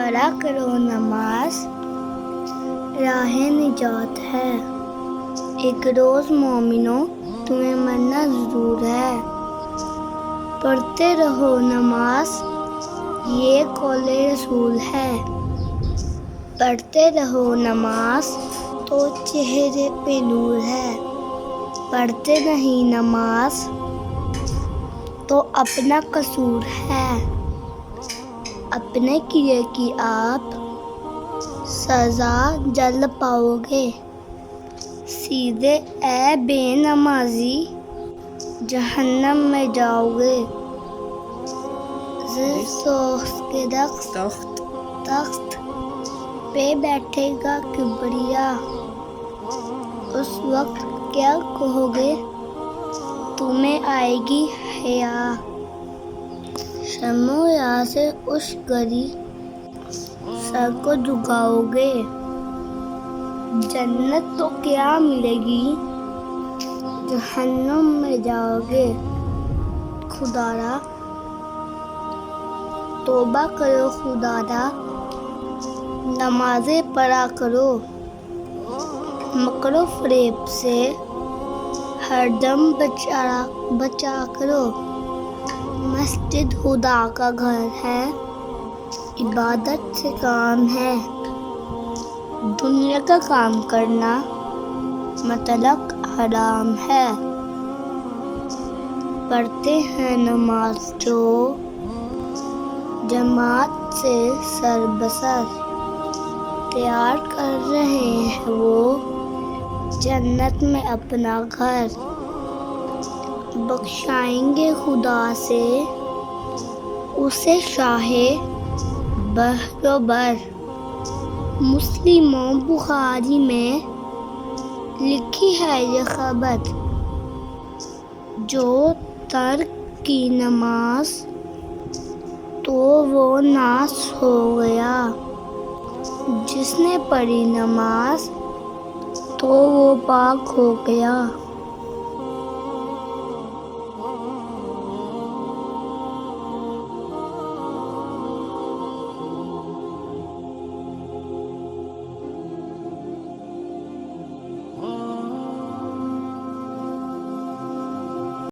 पढ़ा करो नमाज, राहे निजात है। एक रोज़ मोमिनो तुम्हें मरना ज़रूर है। पढ़ते रहो नमाज, ये कौले रसूल है। पढ़ते रहो नमाज तो चेहरे पे नूर है। पढ़ते नहीं नमाज तो अपना कसूर है। अपने किए की आप सज़ा जल्द पाओगे। सीधे ए बेनमाजी जहन्नम में जाओगे। के तख्त पे बैठेगा किबरिया। उस वक्त क्या कहोगे, तुम्हें आएगी हया। शर्मो-या से उस घड़ी सर को झुकाओगे। जन्नत तो क्या मिलेगी, जहन्नम में जाओगे। खुदारा तौबा करो, खुदारा नमाज़ें पढ़ा करो। मकरो फरेब से हरदम बचा करो। मस्जिद खुदा का घर है, इबादत से काम है। दुनिया का काम करना मतलब हराम है। पढ़ते हैं नमाज जो जमात से सरबसर। तैयार कर रहे हैं वो जन्नत में अपना घर। बख्शाएंगे खुदा से उसे शाहे बहरोबर। मुस्लिमों बुखारी में लिखी है ये खबर। जो तर्क की नमाज तो वो नाश हो गया। जिसने पढ़ी नमाज तो वो पाक हो गया।